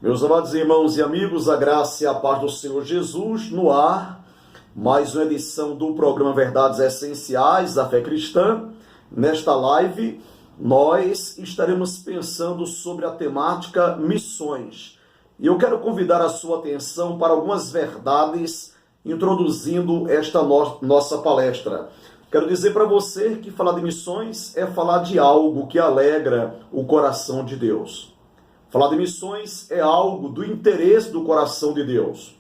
Meus amados irmãos e amigos, a graça e a paz do Senhor Jesus no ar, mais uma edição do programa Verdades Essenciais da Fé Cristã. Nesta live, nós estaremos pensando sobre a temática missões. E eu quero convidar a sua atenção para algumas verdades introduzindo esta nossa palestra. Quero dizer para você que falar de missões é falar de algo que alegra o coração de Deus. Falar de missões é algo do interesse do coração de Deus.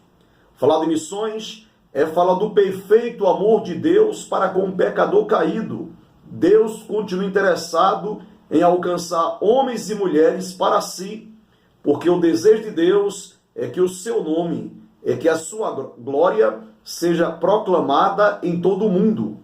Falar de missões é falar do perfeito amor de Deus para com o pecador caído. Deus continua interessado em alcançar homens e mulheres para si, porque o desejo de Deus é que o seu nome, é que a sua glória seja proclamada em todo o mundo.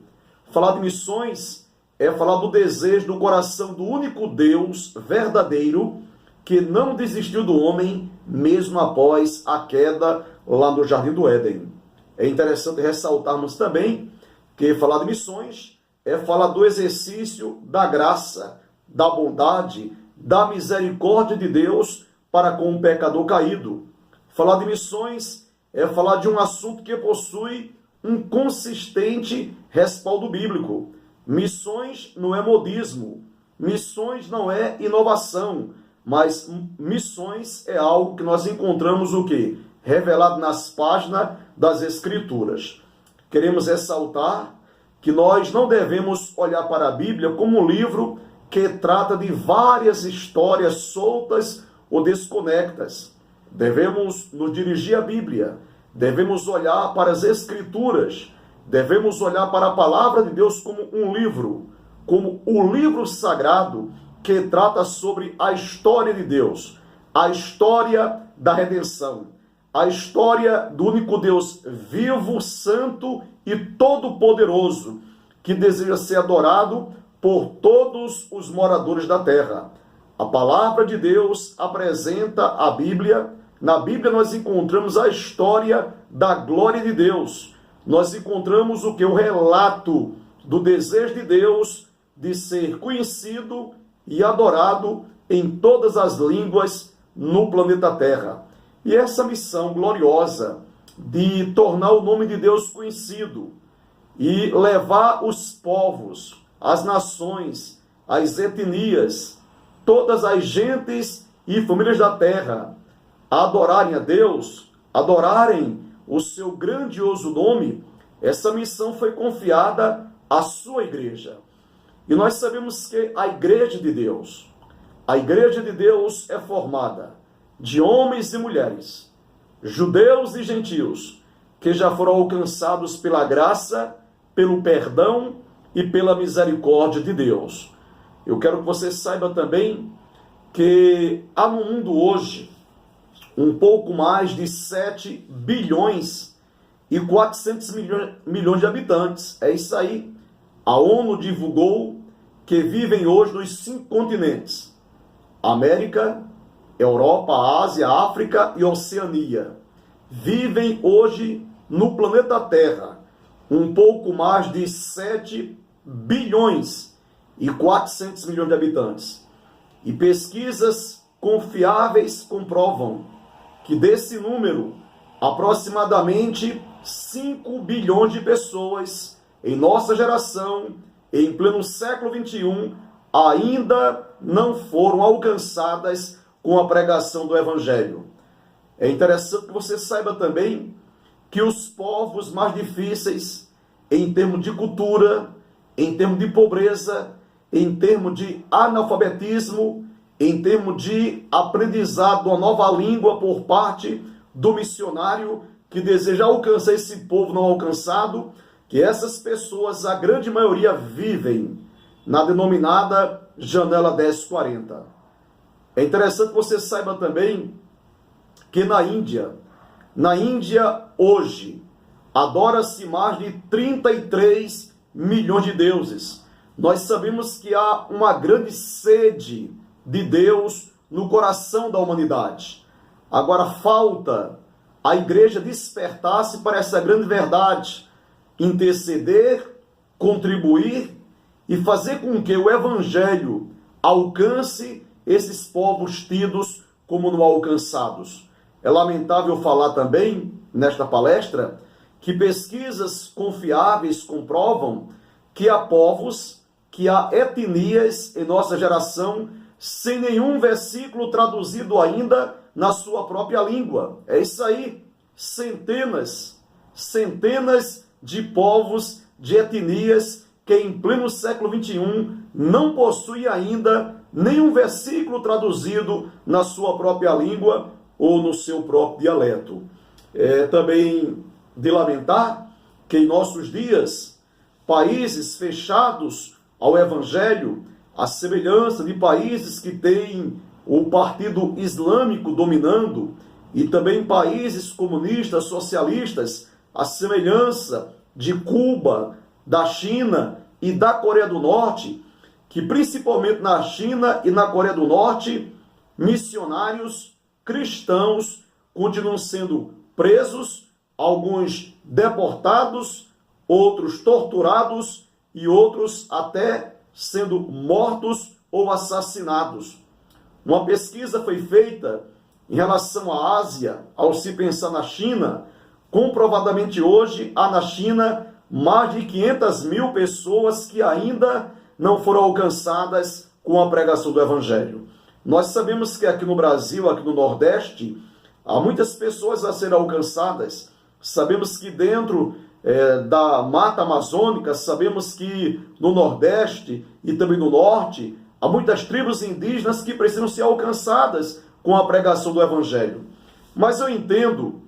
Falar de missões é falar do desejo do coração do único Deus verdadeiro, que não desistiu do homem, mesmo após a queda lá no Jardim do Éden. É interessante ressaltarmos também que falar de missões é falar do exercício da graça, da bondade, da misericórdia de Deus para com o pecador caído. Falar de missões é falar de um assunto que possui um consistente respaldo bíblico. Missões não é modismo, missões não é inovação, mas missões é algo que nós encontramos o quê? Revelado nas páginas das Escrituras. Queremos ressaltar que nós não devemos olhar para a Bíblia como um livro que trata de várias histórias soltas ou desconectas. Devemos nos dirigir à Bíblia, devemos olhar para as Escrituras, devemos olhar para a Palavra de Deus como um livro, como o livro sagrado que trata sobre a história de Deus, a história da redenção, a história do único Deus vivo, santo e todo-poderoso, que deseja ser adorado por todos os moradores da terra. A palavra de Deus apresenta a Bíblia. Na Bíblia nós encontramos a história da glória de Deus. Nós encontramos o que? O relato do desejo de Deus de ser conhecido e adorado em todas as línguas no planeta Terra. E essa missão gloriosa de tornar o nome de Deus conhecido e levar os povos, as nações, as etnias, todas as gentes e famílias da terra a adorarem a Deus, adorarem o seu grandioso nome, essa missão foi confiada à sua igreja. E nós sabemos que a igreja de Deus é formada de homens e mulheres, judeus e gentios, que já foram alcançados pela graça, pelo perdão e pela misericórdia de Deus. Eu quero que você saiba também que há no mundo hoje um pouco mais de 7 bilhões e 400 milhões de habitantes. É isso aí. A ONU divulgou que vivem hoje nos 5 continentes: América, Europa, Ásia, África e Oceania. Vivem hoje no planeta Terra um pouco mais de 7 bilhões e 400 milhões de habitantes. E pesquisas confiáveis comprovam que desse número, aproximadamente 5 bilhões de pessoas em nossa geração, em pleno século XXI, ainda não foram alcançadas com a pregação do Evangelho. É interessante que você saiba também que os povos mais difíceis, em termos de cultura, em termos de pobreza, em termos de analfabetismo, em termos de aprendizado de uma nova língua por parte do missionário que deseja alcançar esse povo não alcançado, que essas pessoas, a grande maioria, vivem na denominada janela 1040. É interessante que você saiba também que na Índia hoje, adora-se mais de 33 milhões de deuses. Nós sabemos que há uma grande sede de Deus no coração da humanidade. Agora falta a igreja despertar-se para essa grande verdade, interceder, contribuir e fazer com que o Evangelho alcance esses povos tidos como no alcançados. É lamentável falar também, nesta palestra, que pesquisas confiáveis comprovam que há povos, que há etnias em nossa geração sem nenhum versículo traduzido ainda na sua própria língua. É isso aí, centenas de povos, de etnias que em pleno século XXI não possuem ainda nenhum versículo traduzido na sua própria língua ou no seu próprio dialeto. É também de lamentar que em nossos dias, países fechados ao Evangelho, à semelhança de países que têm o Partido Islâmico dominando, e também países comunistas, socialistas, à semelhança de Cuba, da China e da Coreia do Norte, que principalmente na China e na Coreia do Norte, missionários cristãos continuam sendo presos, alguns deportados, outros torturados e outros até sendo mortos ou assassinados. Uma pesquisa foi feita em relação à Ásia, ao se pensar na China. Comprovadamente hoje há na China mais de 500 mil pessoas que ainda não foram alcançadas com a pregação do Evangelho. Nós sabemos que aqui no Brasil, aqui no Nordeste, há muitas pessoas a serem alcançadas. Sabemos que dentro da Mata Amazônica, sabemos que no Nordeste e também no Norte, há muitas tribos indígenas que precisam ser alcançadas com a pregação do Evangelho. Mas eu entendo,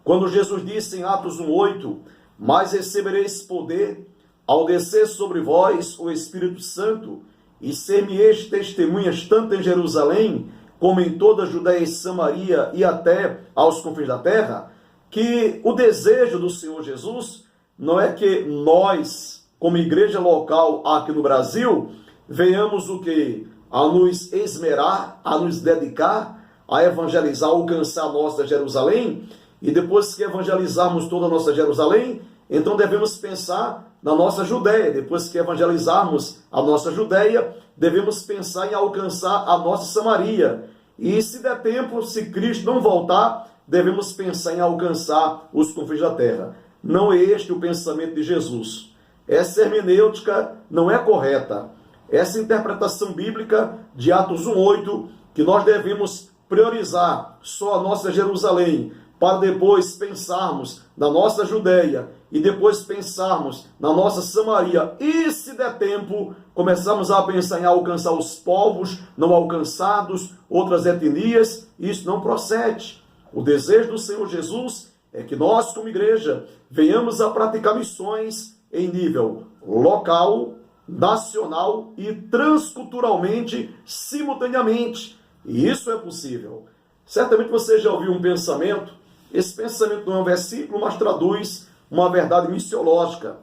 quando Jesus disse em Atos 1:8, mas recebereis poder ao descer sobre vós o Espírito Santo, e ser-me-eis testemunhas tanto em Jerusalém, como em toda a Judéia e Samaria e até aos confins da terra, que o desejo do Senhor Jesus não é que nós, como igreja local aqui no Brasil, venhamos o quê? A nos esmerar, a nos dedicar, a evangelizar, alcançar a nossa Jerusalém, e depois que evangelizarmos toda a nossa Jerusalém, então devemos pensar na nossa Judéia. Depois que evangelizarmos a nossa Judéia, devemos pensar em alcançar a nossa Samaria. E se der tempo, se Cristo não voltar, devemos pensar em alcançar os confins da terra. Não é este o pensamento de Jesus. Essa hermenêutica não é correta. Essa interpretação bíblica de Atos 1:8, que nós devemos priorizar só a nossa Jerusalém, para depois pensarmos na nossa Judéia e depois pensarmos na nossa Samaria. E se der tempo, começarmos a pensar em alcançar os povos não alcançados, outras etnias, isso não procede. O desejo do Senhor Jesus é que nós, como igreja, venhamos a praticar missões em nível local, nacional e transculturalmente, simultaneamente. E isso é possível. Certamente você já ouviu um pensamento. Esse pensamento não é um versículo, mas traduz uma verdade missiológica,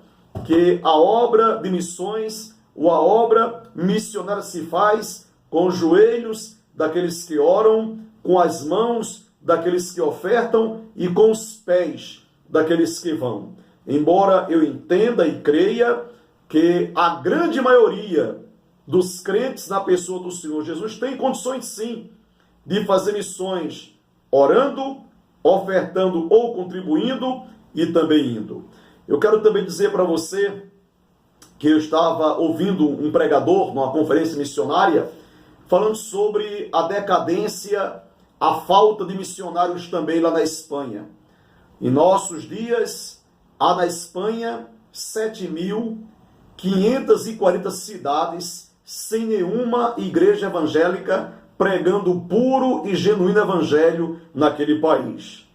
que a obra de missões, ou a obra missionária se faz com os joelhos daqueles que oram, com as mãos daqueles que ofertam e com os pés daqueles que vão. Embora eu entenda e creia que a grande maioria dos crentes na pessoa do Senhor Jesus tem condições sim de fazer missões orando, ofertando ou contribuindo e também indo. Eu quero também dizer para você que eu estava ouvindo um pregador numa conferência missionária falando sobre a decadência, a falta de missionários também lá na Espanha. Em nossos dias, há na Espanha 7.540 cidades sem nenhuma igreja evangélica pregando o puro e genuíno evangelho naquele país.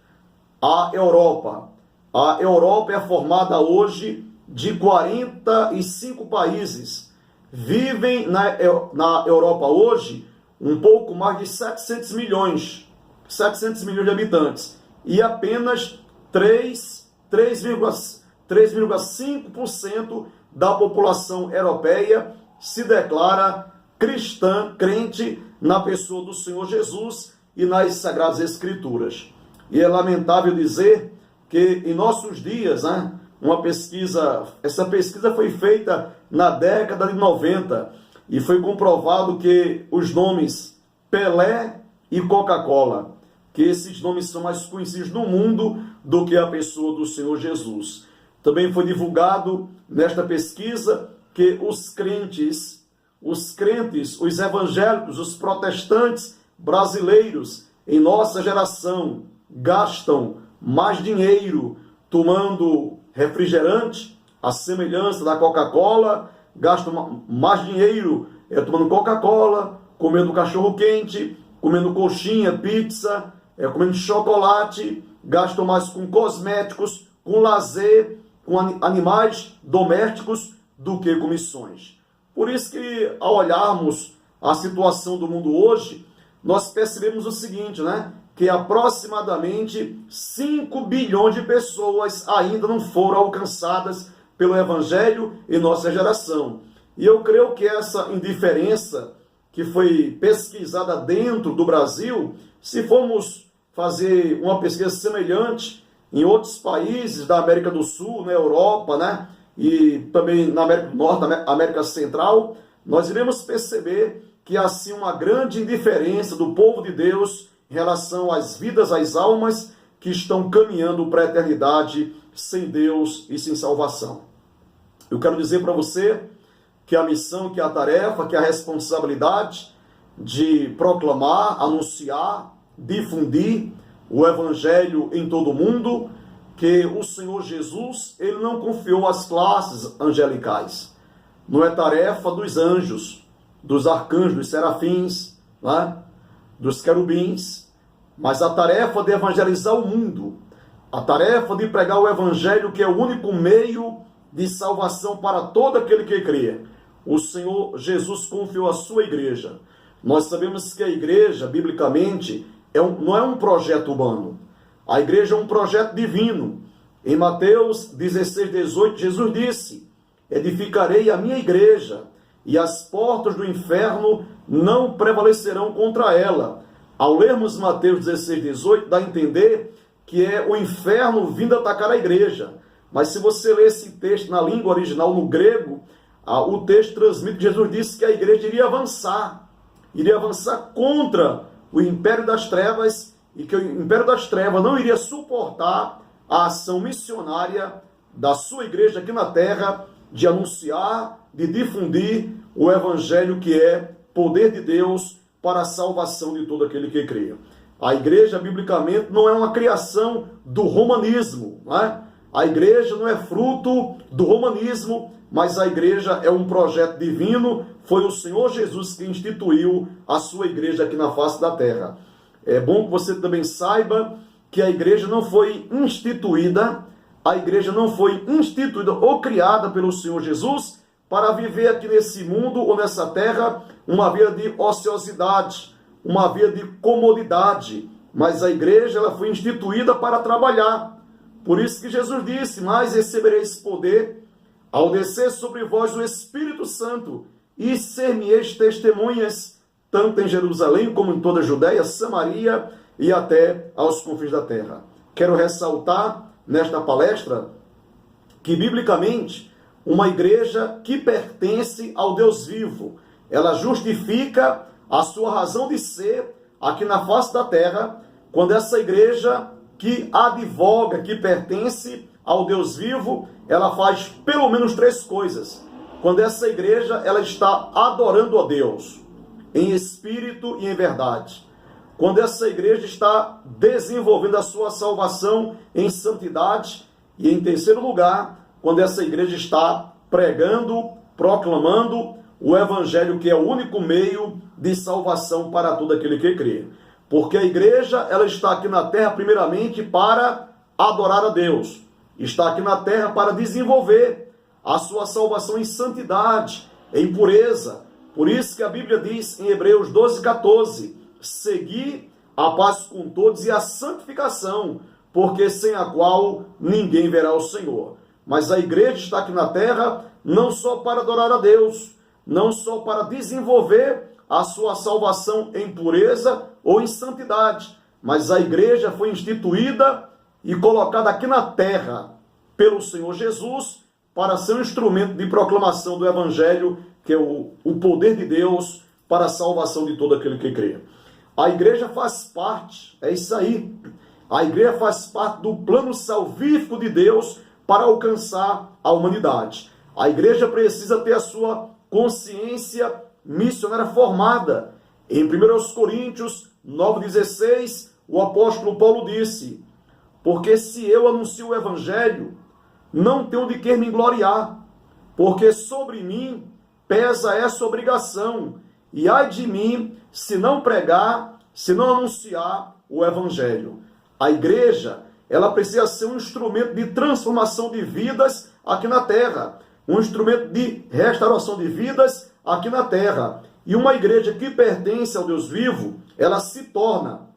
A Europa é formada hoje de 45 países. Vivem na Europa hoje um pouco mais de 700 milhões de habitantes. E apenas 3,5% da população europeia se declara cristã, crente na pessoa do Senhor Jesus e nas Sagradas Escrituras. E é lamentável dizer que em nossos dias, essa pesquisa foi feita na década de 90 e foi comprovado que os nomes Pelé, e Coca-Cola, que esses nomes são mais conhecidos no mundo do que a pessoa do Senhor Jesus. Também foi divulgado nesta pesquisa que os crentes, os evangélicos, os protestantes brasileiros em nossa geração gastam mais dinheiro tomando refrigerante, a semelhança da Coca-Cola, gastam mais dinheiro tomando Coca-Cola, comendo cachorro-quente, comendo coxinha, pizza, comendo chocolate, gastam mais com cosméticos, com lazer, com animais domésticos do que com missões. Por isso que, ao olharmos a situação do mundo hoje, nós percebemos o seguinte, né? Que aproximadamente 5 bilhões de pessoas ainda não foram alcançadas pelo Evangelho em nossa geração. E eu creio que essa indiferença que foi pesquisada dentro do Brasil, se formos fazer uma pesquisa semelhante em outros países da América do Sul, na Europa, né? E também na América do Norte, na América Central, nós iremos perceber que há sim uma grande indiferença do povo de Deus em relação às vidas, às almas que estão caminhando para a eternidade sem Deus e sem salvação. Eu quero dizer para você que a missão, que a tarefa, que a responsabilidade de proclamar, anunciar, difundir o Evangelho em todo o mundo, que o Senhor Jesus, ele não confiou às classes angelicais. Não é tarefa dos anjos, dos arcanjos, dos serafins, né? Dos querubins, mas a tarefa de evangelizar o mundo, a tarefa de pregar o Evangelho, que é o único meio de salvação para todo aquele que crê. O Senhor Jesus confiou à sua igreja. Nós sabemos que a igreja, biblicamente, não é um projeto humano. A igreja é um projeto divino. Em Mateus 16, 18, Jesus disse: edificarei a minha igreja, e as portas do inferno não prevalecerão contra ela. Ao lermos Mateus 16, 18, dá a entender que é o inferno vindo atacar a igreja. Mas se você ler esse texto na língua original, no grego, o texto transmite que Jesus disse que a igreja iria avançar contra o império das trevas, e que o império das trevas não iria suportar a ação missionária da sua igreja aqui na terra, de anunciar, de difundir o Evangelho, que é poder de Deus para a salvação de todo aquele que crê. A igreja, biblicamente, não é uma criação do romanismo, né? A igreja não é fruto do romanismo, mas a igreja é um projeto divino. Foi o Senhor Jesus que instituiu a sua igreja aqui na face da terra. É bom que você também saiba que a igreja não foi instituída ou criada pelo Senhor Jesus para viver aqui nesse mundo ou nessa terra uma vida de ociosidade, uma vida de comodidade. Mas a igreja, ela foi instituída para trabalhar. Por isso que Jesus disse: mas recebereis poder ao descer sobre vós o Espírito Santo, e ser-me-eis testemunhas, tanto em Jerusalém como em toda a Judéia, Samaria e até aos confins da terra. Quero ressaltar nesta palestra que, biblicamente, uma igreja que pertence ao Deus vivo, ela justifica a sua razão de ser aqui na face da terra, quando essa igreja que advoga, que pertence ao Deus vivo, ela faz pelo menos 3 coisas. Quando essa igreja, ela está adorando a Deus em espírito e em verdade. Quando essa igreja está desenvolvendo a sua salvação em santidade. E em terceiro lugar, quando essa igreja está pregando, proclamando o Evangelho, que é o único meio de salvação para todo aquele que crê. Porque a igreja, ela está aqui na terra primeiramente para adorar a Deus. Está aqui na terra para desenvolver a sua salvação em santidade, em pureza. Por isso que a Bíblia diz em Hebreus 12, 14, segui a paz com todos e a santificação, porque sem a qual ninguém verá o Senhor. Mas a igreja está aqui na terra não só para adorar a Deus, não só para desenvolver a sua salvação em pureza ou em santidade, mas a igreja foi instituída e colocada aqui na terra pelo Senhor Jesus para ser um instrumento de proclamação do Evangelho, que é o poder de Deus para a salvação de todo aquele que crê. A igreja faz parte, é isso aí. A igreja faz parte do plano salvífico de Deus para alcançar a humanidade. A igreja precisa ter a sua consciência missionária formada. Em 1 Coríntios 9,16, o apóstolo Paulo disse: porque se eu anuncio o evangelho, não tenho de que me gloriar, porque sobre mim pesa essa obrigação, e ai de mim se não pregar, se não anunciar o evangelho. A igreja, ela precisa ser um instrumento de transformação de vidas aqui na terra, um instrumento de restauração de vidas aqui na terra. E uma igreja que pertence ao Deus vivo, ela se torna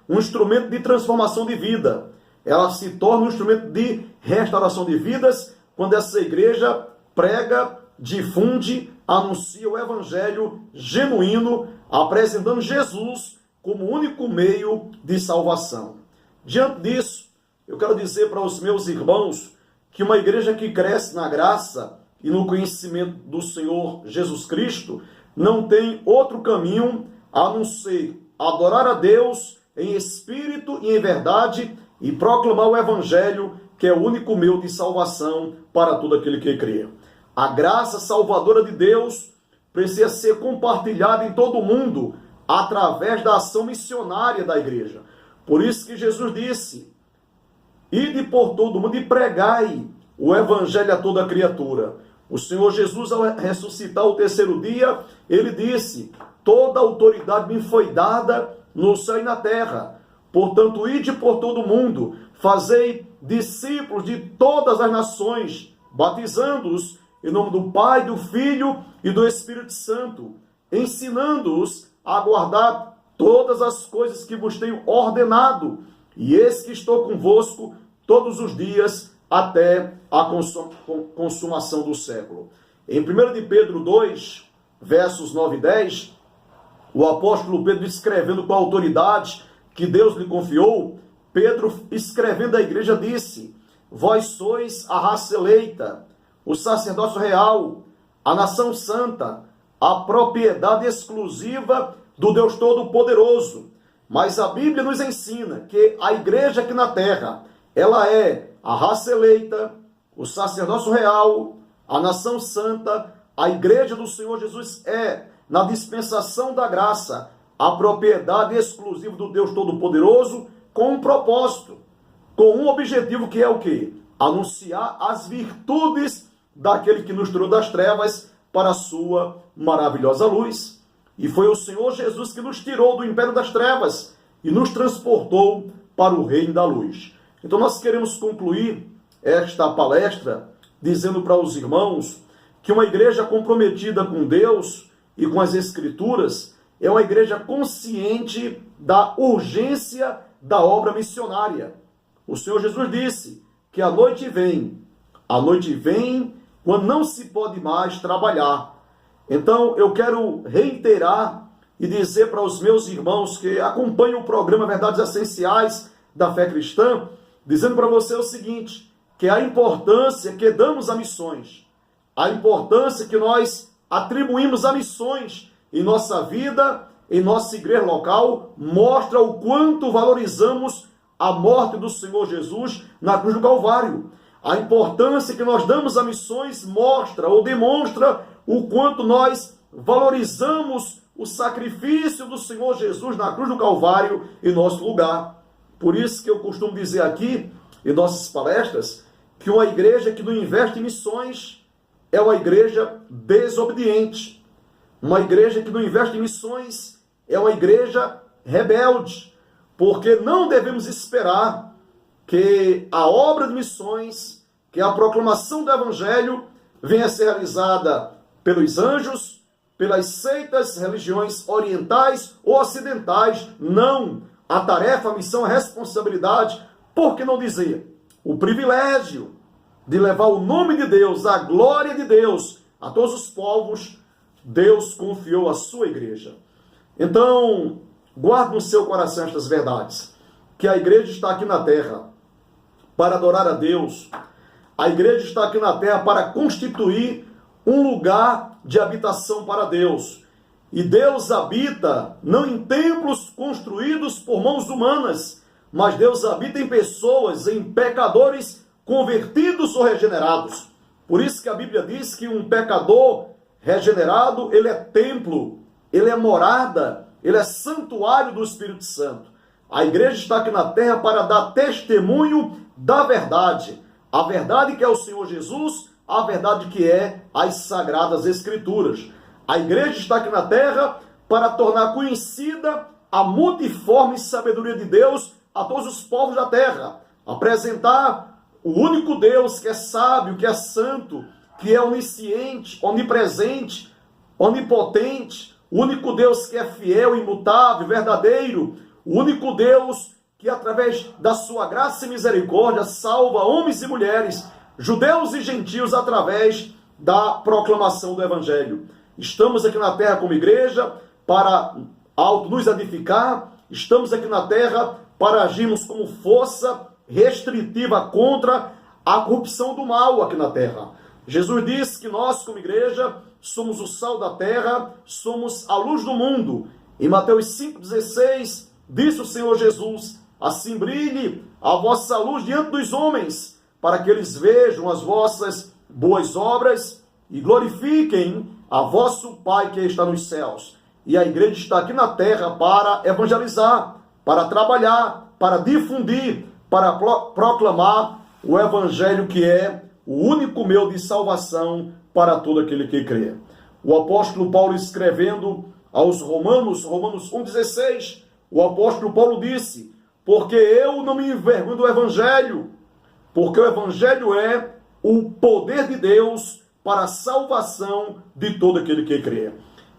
um instrumento de transformação de vida. Ela se torna um instrumento de restauração de vidas quando essa igreja prega, difunde, anuncia o evangelho genuíno, apresentando Jesus como único meio de salvação. Diante disso, eu quero dizer para os meus irmãos que uma igreja que cresce na graça e no conhecimento do Senhor Jesus Cristo não tem outro caminho a não ser adorar a Deus em espírito e em verdade e proclamar o evangelho, que é o único meio de salvação para todo aquele que crê. A graça salvadora de Deus precisa ser compartilhada em todo o mundo através da ação missionária da igreja. Por isso que Jesus disse: ide por todo mundo e pregai o evangelho a toda criatura. O Senhor Jesus, ao ressuscitar o terceiro dia, ele disse: toda autoridade me foi dada no céu e na terra. Portanto, ide por todo mundo, fazei discípulos de todas as nações, batizando-os em nome do Pai, do Filho e do Espírito Santo, ensinando-os a guardar todas as coisas que vos tenho ordenado. E eis que estou convosco todos os dias até a consumação do século. Em 1 de Pedro 2, versos 9 e 10, o apóstolo Pedro, escrevendo com a autoridade que Deus lhe confiou, Pedro, escrevendo à igreja, disse: vós sois a raça eleita, o sacerdócio real, a nação santa, a propriedade exclusiva do Deus Todo-Poderoso. Mas a Bíblia nos ensina que a igreja aqui na terra, ela é a raça eleita, o sacerdócio real, a nação santa. A igreja do Senhor Jesus é, na dispensação da graça, a propriedade exclusiva do Deus Todo-Poderoso, com um propósito, com um objetivo, que é o quê? Anunciar as virtudes daquele que nos tirou das trevas para a sua maravilhosa luz. E foi o Senhor Jesus que nos tirou do império das trevas e nos transportou para o reino da luz. Então nós queremos concluir esta palestra dizendo para os irmãos que uma igreja comprometida com Deus e com as Escrituras é uma igreja consciente da urgência da obra missionária. O Senhor Jesus disse que a noite vem quando não se pode mais trabalhar. Então eu quero reiterar e dizer para os meus irmãos que acompanham o programa Verdades Essenciais da Fé Cristã, dizendo para você o seguinte, que a importância que damos a missões, a importância que nós atribuímos a missões em nossa vida, em nossa igreja local, mostra o quanto valorizamos a morte do Senhor Jesus na cruz do Calvário. A importância que nós damos a missões mostra ou demonstra o quanto nós valorizamos o sacrifício do Senhor Jesus na cruz do Calvário em nosso lugar. Por isso que eu costumo dizer aqui, em nossas palestras, que uma igreja que não investe em missões é uma igreja desobediente. Uma igreja que não investe em missões é uma igreja rebelde, porque não devemos esperar que a obra de missões, que a proclamação do Evangelho venha a ser realizada pelos anjos, pelas seitas, religiões orientais ou ocidentais. Não! A tarefa, a missão, a responsabilidade, por que não dizer, o privilégio de levar o nome de Deus, a glória de Deus a todos os povos, Deus confiou à sua igreja. Então, guarde no seu coração estas verdades, que a igreja está aqui na terra para adorar a Deus. A igreja está aqui na terra para constituir um lugar de habitação para Deus. E Deus habita não em templos construídos por mãos humanas, mas Deus habita em pessoas, em pecadores convertidos ou regenerados. Por isso que a Bíblia diz que um pecador regenerado, ele é templo, ele é morada, ele é santuário do Espírito Santo. A igreja está aqui na terra para dar testemunho da verdade. A verdade que é o Senhor Jesus, a verdade que é as Sagradas Escrituras. A igreja está aqui na terra para tornar conhecida a multiforme sabedoria de Deus a todos os povos da terra. Apresentar o único Deus que é sábio, que é santo, que é onisciente, onipresente, onipotente, o único Deus que é fiel, imutável, verdadeiro, o único Deus que através da sua graça e misericórdia salva homens e mulheres, judeus e gentios, através da proclamação do Evangelho. Estamos aqui na terra como igreja para nos edificar, estamos aqui na terra para agirmos como força restritiva contra a corrupção do mal aqui na terra. Jesus disse que nós, como igreja, somos o sal da terra, somos a luz do mundo. Em Mateus 5,16, disse o Senhor Jesus: assim brilhe a vossa luz diante dos homens, para que eles vejam as vossas boas obras e glorifiquem a vosso Pai que está nos céus. E a igreja está aqui na terra para evangelizar, para trabalhar, para difundir, para proclamar o Evangelho que é o único meio de salvação para todo aquele que crê. O apóstolo Paulo, escrevendo aos Romanos 1,16, o apóstolo Paulo disse: porque eu não me envergonho do Evangelho, porque o Evangelho é o poder de Deus para a salvação de todo aquele que crê.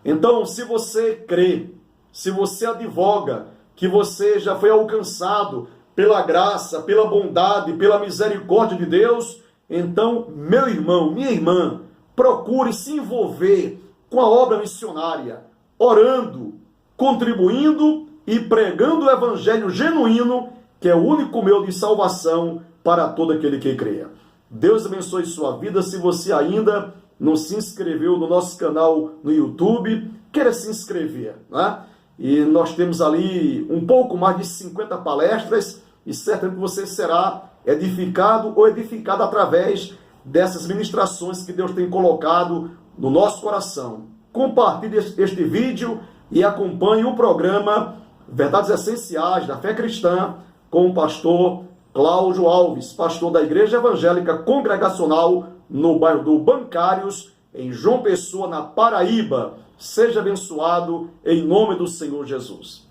Então, se você crê, se você advoga que você já foi alcançado pela graça, pela bondade, pela misericórdia de Deus, então, meu irmão, minha irmã, procure se envolver com a obra missionária, orando, contribuindo e pregando o Evangelho genuíno, que é o único meio de salvação para todo aquele que crê. Deus abençoe sua vida. Se você ainda não se inscreveu no nosso canal no YouTube, queira se inscrever, né? E nós temos ali um pouco mais de 50 palestras e certamente você será edificado ou edificada através dessas ministrações que Deus tem colocado no nosso coração. Compartilhe este vídeo e acompanhe o programa Verdades Essenciais da Fé Cristã com o pastor Cláudio Alves, pastor da Igreja Evangélica Congregacional no bairro do Bancários, em João Pessoa, na Paraíba. Seja abençoado em nome do Senhor Jesus.